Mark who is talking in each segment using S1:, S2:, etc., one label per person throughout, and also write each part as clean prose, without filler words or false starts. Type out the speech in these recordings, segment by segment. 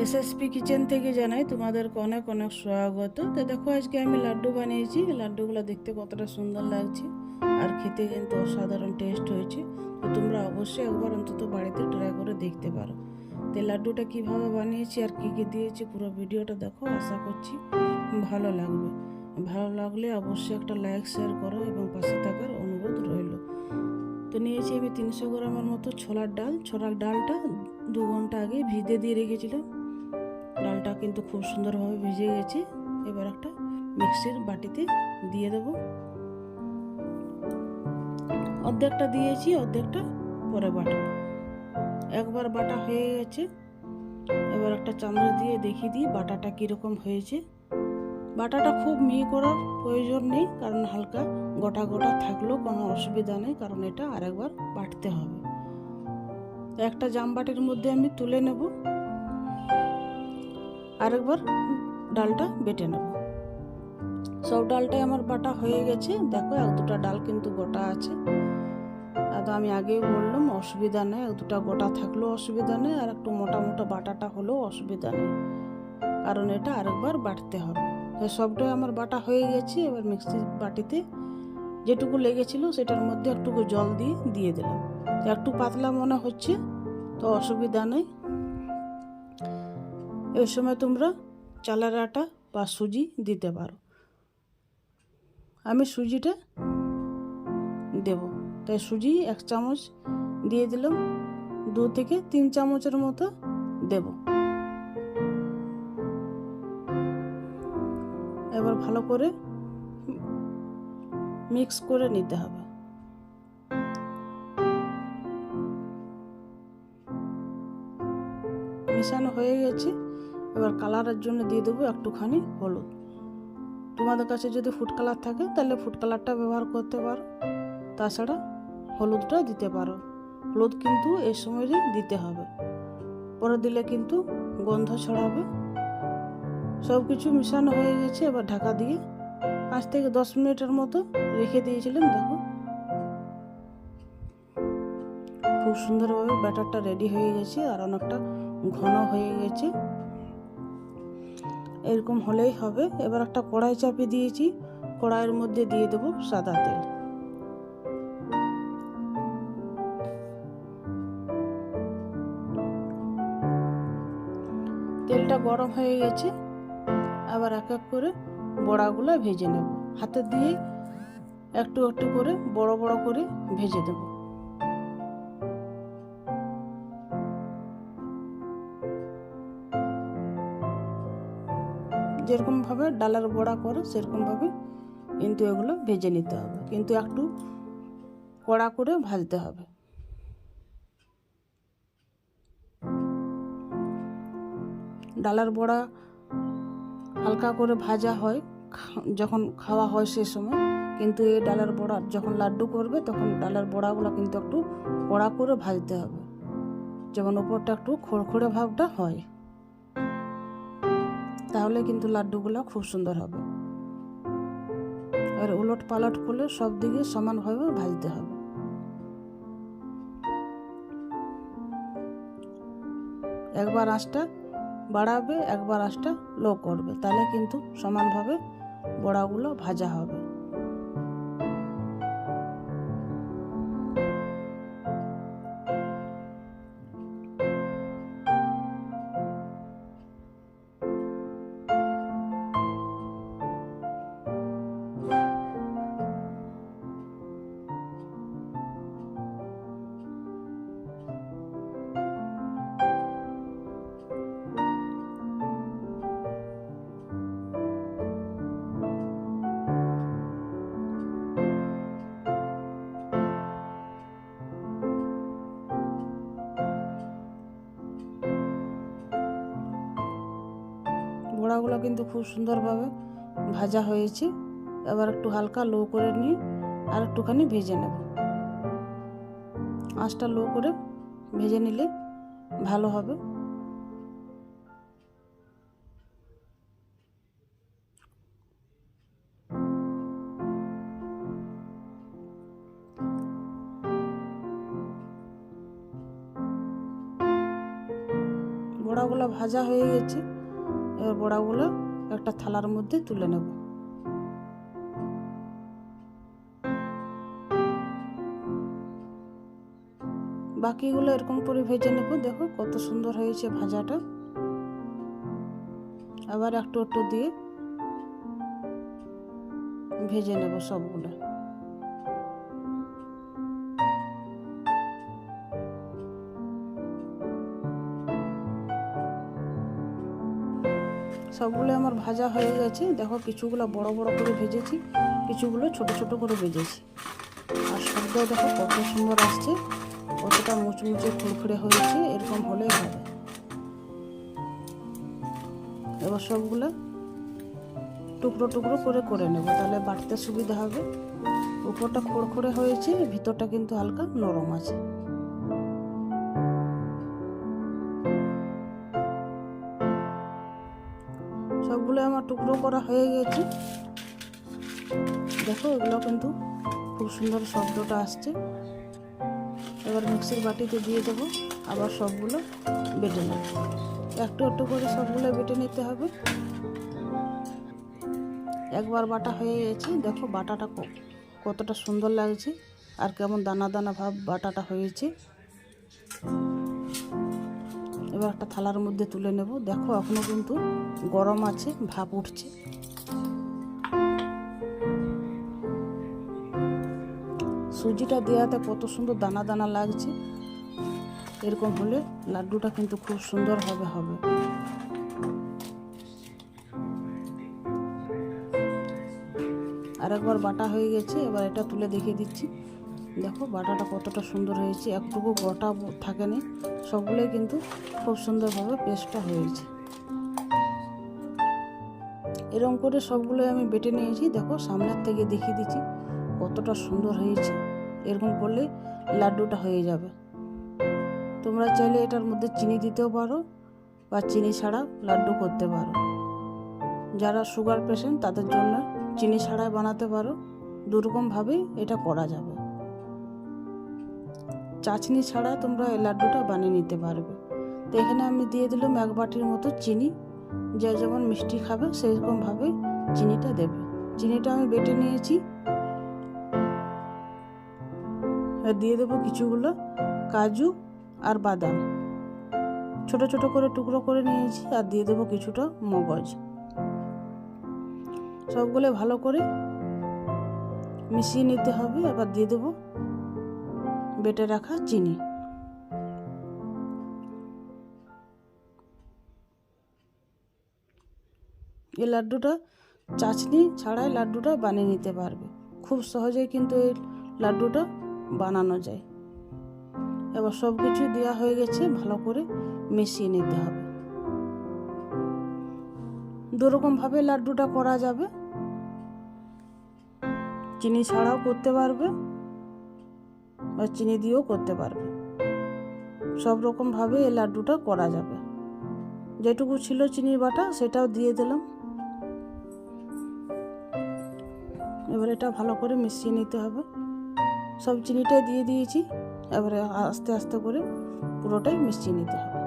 S1: SSP kitchen থেকে জানাই তোমাদেরকে অনেক অনেক স্বাগত। তো দেখো আজকে আমি লাড্ডু বানিয়েছি। লাড্ডুগুলো দেখতে কতটা সুন্দর লাগছে আর খেতে কিন্তু অসাধারণ টেস্ট হয়েছে। তো তোমরা অবশ্যই একবার অন্তত বাড়িতে ট্রাই করে দেখতে পারো। তো লাড্ডুটা কিভাবে বানিয়েছি আর কি কি দিয়েছি পুরো ভিডিওটা দেখো, আশা করছি ভালো লাগবে। ভালো লাগলে অবশ্যই একটা লাইক শেয়ার করো এবং পাশে থাকার অনুরোধ রইল। তো নিয়েছি আমি 300 গ্রামের মতো ছোলার ডাল। ছোলার ডালটা 2 ঘন্টা আগে ভিজে দিয়ে রেখেছিলাম। ডালটা কিন্তু খুব সুন্দরভাবে ভেজে গেছে। এবার একটা মিক্সির বাটিতে দিয়ে দেব। অর্ধেকটা দিয়েছি, অর্ধেকটা পরে বাটবো। একবার বাটা হয়ে গেছে। এবার একটা চামচ দিয়ে দেখিয়ে দিই বাটাটা কীরকম হয়েছে। বাটাটা খুব মিহি করার প্রয়োজন নেই, কারণ হালকা গোটা গোটা থাকলেও কোনো অসুবিধা নেই, কারণ এটা আরেকবার বাটতে হবে। একটা জামবাটির মধ্যে আমি তুলে নেব, আরেকবার ডালটা বেটে নেব। সব ডালটাই আমার বাটা হয়ে গেছে। দেখো 1-2টা ডাল কিন্তু গোটা আছে। আর আমি আগেই বললাম অসুবিধা নেই, 1-2টা গোটা থাকলেও অসুবিধা নেই, আর একটু মোটা মোটা বাটাটা হলেও অসুবিধা নেই, কারণ এটা আরেকবার বাটতে হবে। তো সবটাই আমার বাটা হয়ে গেছে। এবার মিক্সির বাটিতে যেটুকু লেগেছিল সেটার মধ্যে একটুকু জল দিয়ে দিলাম। একটু পাতলা মনে হচ্ছে তো অসুবিধা নেই। এই সময় তোমরা চালের আটা বা সুজি দিতে পারো। আমি সুজিটা দেব, তাই সুজি 1 চামচ দিয়ে দিলাম। 2 থেকে 3 চামচের মতো দেব। এবার ভালো করে মিক্স করে নিতে হবে। মেশানো হয়ে গেছে। এবার কালারের জন্য দিয়ে দেবো একটুখানি হলুদ। তোমাদের কাছে যদি ফুড কালার থাকে তাহলে ফুড কালারটা ব্যবহার করতে পারো, তাছাড়া হলুদটা দিতে পারো। হলুদ কিন্তু এই সময় দিতে হবে, পরে দিলে কিন্তু গন্ধ ছড়াবে। সব কিছু মেশানো হয়ে গেছে। এবার ঢাকা দিয়ে 5 থেকে 10 মিনিটের মতো রেখে দিয়েছিলাম। দেখো খুব সুন্দরভাবে ব্যাটারটা রেডি হয়ে গেছে আর অনেকটা ঘন হয়ে গেছে। এরকম হলেই হবে। এবার একটা কড়াই চাপিয়ে দিয়েছি। কড়াইয়ের মধ্যে দিয়ে দেবো সাদা তেল। তেলটা গরম হয়ে গেছে। আবার এক এক করে বড়াগুলো ভেজে নেব। হাতে দিয়ে একটু একটু করে বড় বড় করে ভেজে দেব। যেরকমভাবে ডালের বড়া করে সেরকমভাবে কিন্তু এগুলো ভেজে নিতে হবে, কিন্তু একটু কড়া করে ভাজতে হবে। ডালের বড়া হালকা করে ভাজা হয় যখন খাওয়া হয় সে সময়, কিন্তু এই ডালের বড়া যখন লাড্ডু করবে তখন ডালের বড়াগুলো কিন্তু একটু কড়া করে ভাজতে হবে, যেমন উপরটা একটু খড়খড়ে ভাবটা হয়, তাহলে কিন্তু লাড্ডুগুলো খুব সুন্দর হবে। আর উলট পালট করে সব দিকে সমানভাবে ভাজতে হবে। একবার আঁচটা বাড়াবে, একবার আঁচটা লো করবে, তাহলে কিন্তু সমানভাবে বড়াগুলো ভাজা হবে। বড়াগুলো কিন্তু খুব সুন্দরভাবে ভাজা হয়েছে। এবার একটু হালকা লো করে নিয়ে আর একটুখানি ভেজে নেব। আঁচটা লো করে ভেজে নিলে ভালো হবে। বড়াগুলো বড়াগুলো ভাজা হয়ে গেছে। এবার বড়াগুলো একটা থালার মধ্যে তুলে নেব। বাকিগুলো এরকম করে ভেজে নেব। দেখো কত সুন্দর হয়েছে ভাজাটা। আবার একটু একটু দিয়ে ভেজে নেব সবগুলো। সবগুলো আমার ভাজা হয়ে গেছে। দেখো কিছুগুলো বড় বড় করে ভেজেছি, কিছুগুলো ছোট ছোট করে ভেজেছি। আর শব্দ দেখো কত সুন্দর আসছে, কতটা মুচমুচে খুরখুরে হয়েছে। এরকম হলেই হবে। এবার সবগুলো টুকরো টুকরো করে নেব, তাহলে বাটতে সুবিধা হবে। উপরটা খড়খড়ে হয়েছে, ভিতরটা কিন্তু হালকা নরম আছে। সবগুলো আমার টুকরো করা হয়ে গেছে। দেখো এগুলো কিন্তু খুব সুন্দর শব্দটা আসছে। এবার মিক্সির বাটিতে দিয়ে দেবো, আবার সবগুলো বেটে নেব। একটু একটু করে সবগুলো বেটে নিতে হবে। একবার বাটা হয়ে গেছে। দেখো বাটাটা কতটা সুন্দর লাগছে, আর কেমন দানা দানা ভাব বাটাটা হয়েছে। এবার একটা থালার মধ্যে তুলে নেব। দেখো এখনো কিন্তু গরম আছে, ভাপ উঠছে। সুজিটা দেওয়াতে কত সুন্দর দানা দানা লাগছে। এরকম হলে লাড্ডুটা কিন্তু খুব সুন্দর হবে। আর একবার বাটা হয়ে গেছে। এবার এটা তুলে দেখিয়ে দিচ্ছি। দেখো বাটাটা কতটা সুন্দর হয়েছে, একটুকু গোটা থাকেনি। সবগুলোই কিন্তু খুব সুন্দরভাবে পেস্টটা হয়েছে। এরকম করে সবগুলোই আমি বেটে নিয়েছি। দেখো সামনের থেকে দেখিয়ে দিচ্ছি কতটা সুন্দর হয়েছে। এরকম করলে লাড্ডুটা হয়ে যাবে। তোমরা চাইলে এটার মধ্যে চিনি দিতেও পারো, বা চিনি ছাড়া লাড্ডু করতে পারো। যারা সুগার পেশেন্ট তাদের জন্য চিনি ছাড়াই বানাতে পারো। দুরকমভাবেই এটা করা যাবে। চাশনি ছাড়া তোমরা এই লাড্ডুটা বানিয়ে নিতে পারবে। তো এখানে আমি দিয়ে দিলাম 1 বাটির মতো চিনি। যে যেমন মিষ্টি খাবে সেরকমভাবে চিনিটা দেবে। চিনিটা আমি বেটে নিয়েছি। দিয়ে দেবো কিছুগুলো কাজু আর বাদাম, ছোট ছোট করে টুকরো করে নিয়েছি। আর দিয়ে দেবো কিছুটা মগজ। সবগুলো ভালো করে মিশিয়ে নিতে হবে। আবার দিয়ে দেবো বেটে রাখা চিনি। এই লাড্ডুটা চাশনি ছাড়াই লাড্ডুটা বানিয়ে নিতে পারবে। খুব সহজেই কিন্তু এই লাড্ডুটা বানানো যায়। এবার সব কিছু দেওয়া হয়ে গেছে, ভালো করে মিশিয়ে নিতে হবে। দুরকমভাবে লাড্ডুটা করা যাবে। চিনি ছাড়াও করতে পারবে, বা চিনি দিয়েও করতে পারবে। সব রকমভাবে এই লাড্ডুটা করা যাবে। যেটুকু ছিল চিনির বাটা সেটাও দিয়ে দিলাম। এবার এটা ভালো করে মিশিয়ে নিতে হবে। সব চিনিটাই দিয়ে দিয়েছি। এবারে আস্তে আস্তে করে পুরোটাই মিশিয়ে নিতে হবে।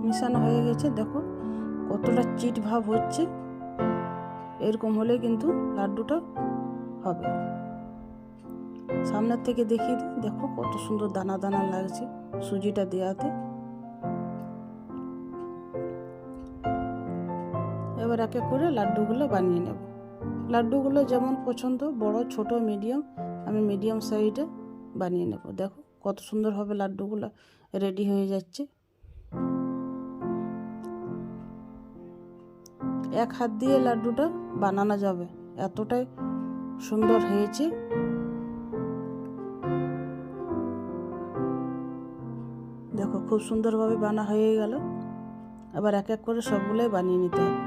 S1: মিশানো হয়ে গেছে। দেখো কতটা চিট ভাব হচ্ছে। এরকম হলে কিন্তু লাড্ডুটা হবে। সামনের থেকে দেখিয়ে দিই। দেখো কত সুন্দর দানা দানা লাগছে সুজিটা দেওয়াতে। এবার এক এক করে লাড্ডুগুলো বানিয়ে নেব। লাড্ডুগুলো যেমন পছন্দ, বড় ছোট মিডিয়াম, আমি মিডিয়াম সাইজে বানিয়ে নেব। দেখো কত সুন্দরভাবে লাড্ডুগুলো রেডি হয়ে যাচ্ছে। এক হাত দিয়ে লাড্ডুটা বানানো যাবে, এতটাই সুন্দর হয়েছে। দেখো খুব সুন্দরভাবে বানা হয়ে গেল। আবার এক এক করে সবগুলোই বানিয়ে নিতে হবে।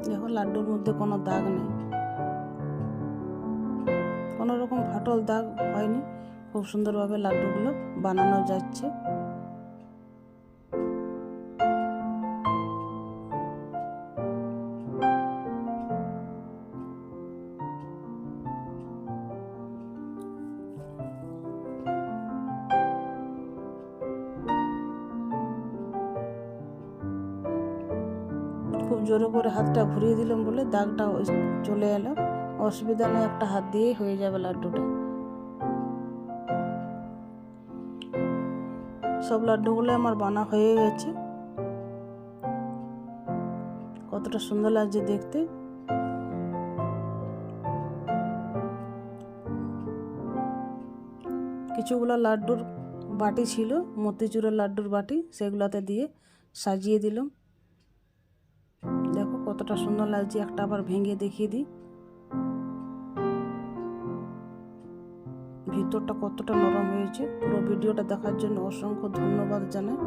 S1: দেখো লাড্ডুর মধ্যে কোনো দাগ নেই, কোনো রকম ফাটল দাগ হয়নি। খুব সুন্দরভাবে লাড্ডুগুলো বানানো যাচ্ছে। খুব জোরে করে হাতটা ঘুরিয়ে দিলাম বলে দাগটা চলে এলো। অসুবিধা নেই, একটা হাত দিয়েই হয়ে যাবে লাড্ডুটা। সব লাড্ডুগুলো আমার বানা হয়ে গেছে। কতটা সুন্দর লাগছে দেখতে। কিছুগুলো লাড্ডুর বাটি ছিল, মতিচুরের লাড্ডুর বাটি, সেগুলোতে দিয়ে সাজিয়ে দিলাম। দেখো কতটা সুন্দর লাগছে। একটা আবার ভেঙে দেখিয়ে দিই, ভিতরটা কতটা নরম হয়েছে। পুরো ভিডিওটা দেখার জন্য অসংখ্য ধন্যবাদ জানাই।